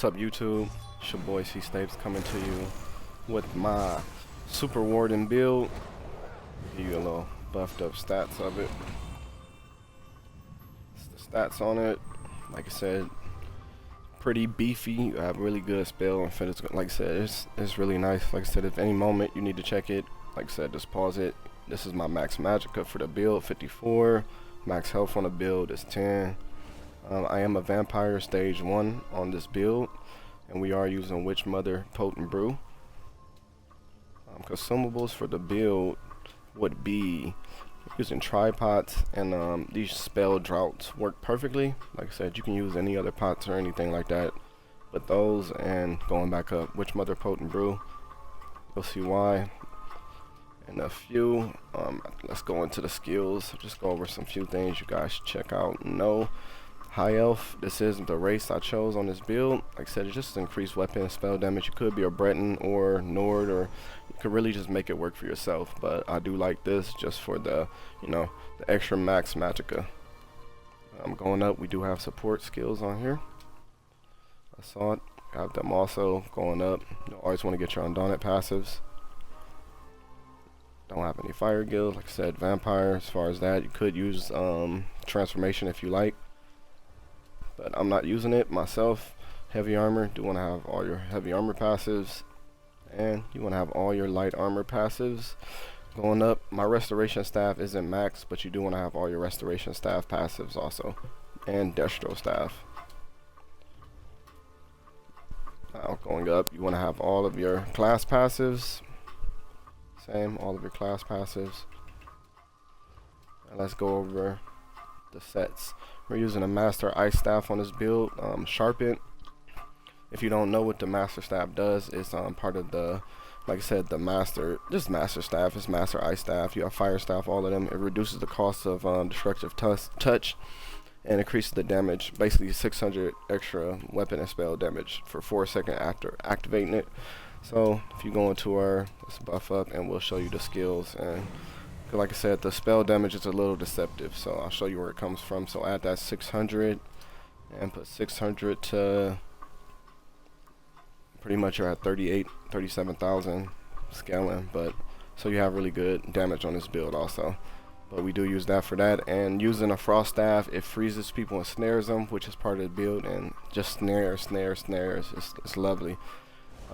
What's up, YouTube? It's your boy Cstapz coming to you with my Super Warden build. Give you a little buffed up stats of it. It's the stats on it. Like I said, pretty beefy. You have really good spell and physical. Like I said, it's really nice. Like I said, if any moment you need to check it, like I said, just pause it. This is my max magicka for the build, 54. Max health on the build is 10. I am a vampire stage 1 on this build, and we are using Witch Mother Potent Brew. Consumables for the build would be using tripods, and these spell droughts work perfectly. Like I said, you can use any other pots or anything like that, but those, and going back up, Witch Mother Potent Brew, you'll see why. And a few, let's go into the skills. Just go over some few things you guys should check out. No. High Elf, this isn't the race I chose on this build. Like I said, it's just increased weapon and spell damage. You could be a Breton or Nord, or you could really just make it work for yourself. But I do like this just for the, the extra max magicka. Going up, we do have support skills on here. I saw it. Got them also going up. You always want to get your Undaunted passives. Don't have any fire guilds. Like I said, vampire. As far as that, you could use transformation if you like, but I'm not using it myself. Heavy armor, do want to have all your heavy armor passives, and you want to have all your light armor passives. Going up, my restoration staff isn't max, but you do want to have all your restoration staff passives also, and destro staff. Now going up, you want to have all of your class passives. Same, all of your class passives. And let's go over the sets. We're using a Master Ice Staff on this build, Sharpen. If you don't know what the Master Staff does, it's part of the, like I said, the Master Staff. It's Master Ice Staff. You have Fire Staff, all of them. It reduces the cost of destructive touch and increases the damage. Basically 600 extra weapon and spell damage for 4 seconds after activating it. So if you go into our, let's buff up and we'll show you the skills. And like I said, the spell damage is a little deceptive, so I'll show you where it comes from. So add that 600 and put 600 to, pretty much you're at 37,000 scaling, but so you have really good damage on this build also. But we do use that for that, and using a frost staff, it freezes people and snares them, which is part of the build, and just snares. It's lovely.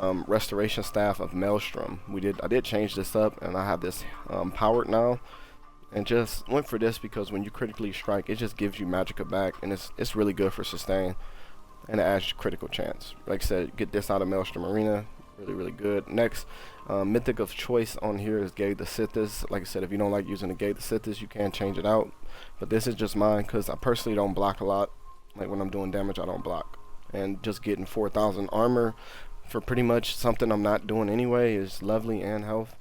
Restoration staff of Maelstrom. I did change this up, and I have this powered now, and just went for this because when you critically strike, it just gives you magicka back, and it's really good for sustain, and it adds critical chance. Like I said, get this out of Maelstrom Arena, really good. Next, mythic of choice on here is Gate the Sithis. Like I said, if you don't like using the Gate the Sithis, you can change it out, but this is just mine because I personally don't block a lot. Like when I'm doing damage, I don't block, and just getting 4,000 armor for pretty much something I'm not doing anyway is lovely, and health.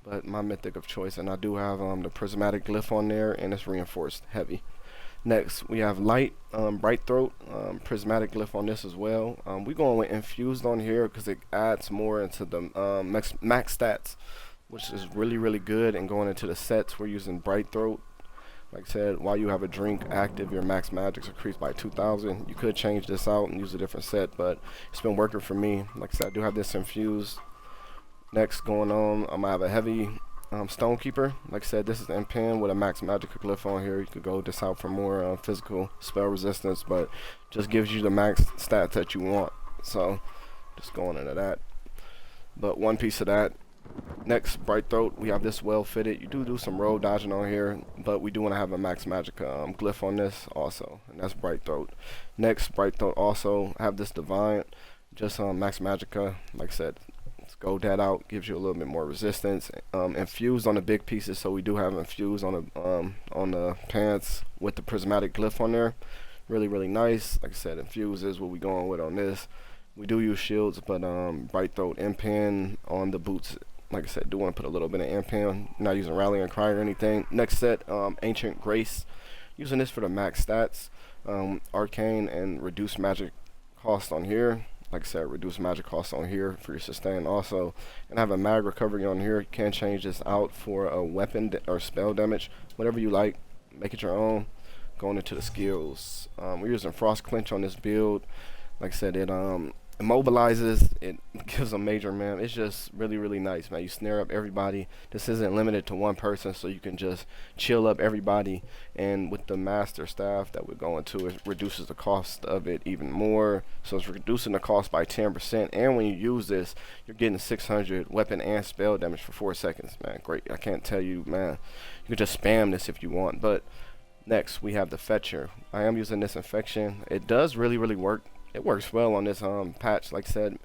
But my mythic of choice, and I do have the prismatic glyph on there, and it's reinforced heavy. Next we have light, bright throat, prismatic glyph on this as well. We going with infused on here because it adds more into the max stats, which is really good. And going into the sets, we're using bright throat. Like I said, while you have a drink active, your max magic's increased by 2,000. You could change this out and use a different set, but it's been working for me. Like I said, I do have this infused. Next, going on, I'm gonna have a heavy Stonekeeper. Like I said, this is an pen with a max magicka glyph on here. You could go this out for more physical spell resistance, but just gives you the max stats that you want. So just going into that. But one piece of that. Next, bright throat. We have this well fitted. You do some roll dodging on here, but we do want to have a max magicka glyph on this also, and that's bright throat. Next, bright throat also have this divine, just max magicka. Like I said, let's go that out. Gives you a little bit more resistance. Infused on the big pieces, so we do have infused on the pants with the prismatic glyph on there. Really nice. Like I said, infused is what we going with on this. We do use shields, but bright throat impen on the boots. Like I said, do want to put a little bit of impen. Not using rallying cry or anything. Next set, ancient grace. Using this for the max stats, arcane and reduced magic cost on here. Like I said, reduce magic cost on here for your sustain also. And I have a mag recovery on here. You can change this out for a weapon or spell damage, whatever you like. Make it your own. Going into the skills, we're using frost clinch on this build. Like I said, it immobilizes, it gives a major, man. It's just really, really nice, man. You snare up everybody. This isn't limited to one person, so you can just chill up everybody. And with the master staff that we're going to, it reduces the cost of it even more. So it's reducing the cost by 10%. And when you use this, you're getting 600 weapon and spell damage for 4 seconds, man. Great. I can't tell you, man. You can just spam this if you want. But next, we have the Fetcher. I am using this infection. It does really, really work. It works well on this patch. Like I said,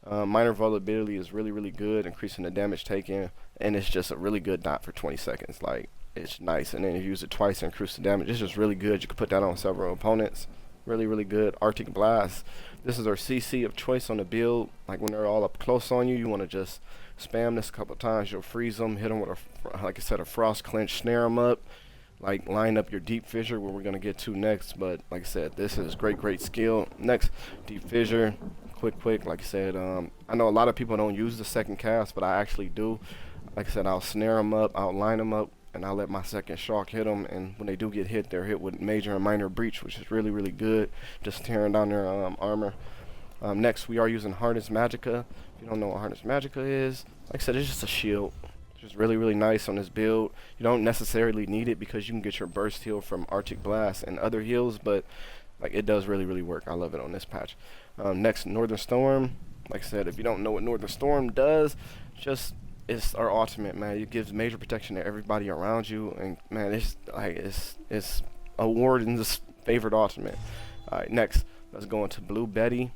minor vulnerability is really, really good, increasing the damage taken, and it's just a really good dot for 20 seconds. Like, it's nice. And then if you use it twice, increase the damage. It's just really good. You can put that on several opponents. Really, really good. Arctic Blast. This is our CC of choice on the build. Like, when they're all up close on you, you want to just spam this a couple times. You'll freeze them, hit them with a, like I said, a frost clinch, snare them up. Like, line up your deep fissure, where we're going to get to next. But like I said, this is great skill. Next, deep fissure, quick. Like I said, I know a lot of people don't use the second cast, but I actually do. Like I said, I'll snare them up, I'll line them up, and I'll let my second shock hit them. And when they do get hit, they're hit with major and minor breach, which is really, really good, just tearing down their armor. Next, we are using Harness Magicka. If you don't know what Harness Magicka is, like I said, it's just a shield. Just really, really nice on this build. You don't necessarily need it because you can get your burst heal from Arctic Blast and other heals, but like, it does really, really work. I love it on this patch. Next, Northern Storm. Like I said, if you don't know what Northern Storm does, just, it's our ultimate, man. It gives major protection to everybody around you, and man, it's like, it's a Warden's favorite ultimate. Alright, next, let's go into Blue Betty.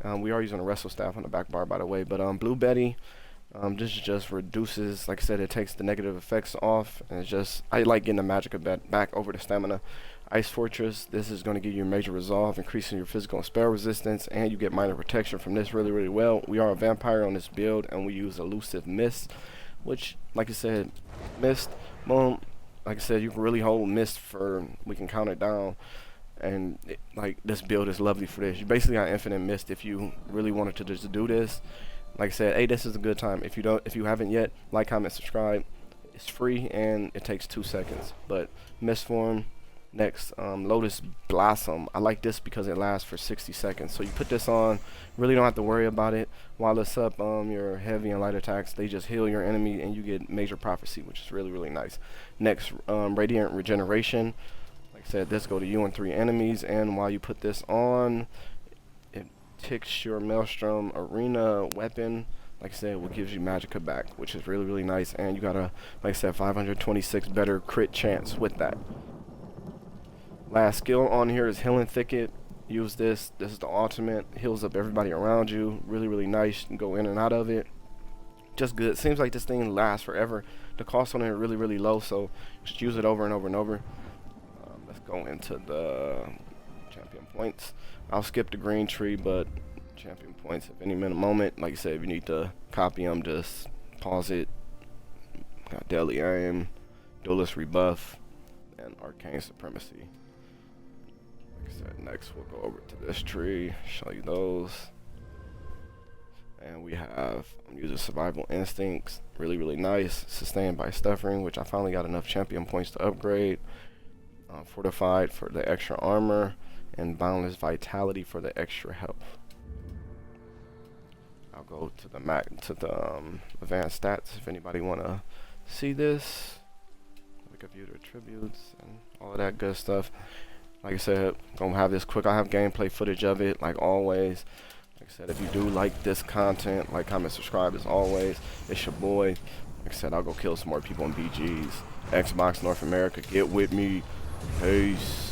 We are using a wrestle staff on the back bar, by the way, but Blue Betty. This just reduces, like I said, it takes the negative effects off, and it's just, I like getting the Magicka back over the stamina. Ice Fortress, this is going to give you a major resolve, increasing your physical and spell resistance, and you get minor protection from this really, really well. We are a vampire on this build, and we use Elusive Mist, which, like I said, Mist, boom, like I said, you can really hold Mist for, we can count it down, and like, this build is lovely for this. You basically got infinite Mist if you really wanted to just do this. Like I said, hey, this is a good time. If you haven't yet, like, comment, subscribe. It's free and it takes 2 seconds. But Mist Form, next, Lotus Blossom. I like this because it lasts for 60 seconds. So you put this on, really don't have to worry about it. While it's up, your heavy and light attacks, they just heal your enemy and you get major prophecy, which is really, really nice. Next, Radiant Regeneration. Like I said, this go to you and 3 enemies, and while you put this on, ticks your Maelstrom Arena weapon. Like I said, what gives you Magicka back, which is really, really nice, and you got a, like I said, 526 better crit chance with that. Last skill on here is Healing Thicket. Use this. This is the ultimate. Heals up everybody around you. Really, really nice. You can go in and out of it. Just good. Seems like this thing lasts forever. The cost on it is really, really low, so just use it over and over and over. Let's go into the champion points. I'll skip the green tree, but champion points at any minute moment. Like I said, if you need to copy them, just pause it. Got Deadly Aim, Duelist Rebuff, and Arcane Supremacy. Like I said, next we'll go over to this tree, show you those. And we have, I'm using Survival Instincts, really, really nice. Sustained by Stuffing, which I finally got enough champion points to upgrade. Fortified for the extra armor, and Boundless Vitality for the extra health. I'll go to the advanced stats if anybody wanna see this. We can view the attributes and all of that good stuff. Like I said, gonna have this quick. I have gameplay footage of it, like always. Like I said, if you do like this content, like, comment, subscribe as always. It's your boy. Like I said, I'll go kill some more people in BGs. Xbox North America, get with me. Peace.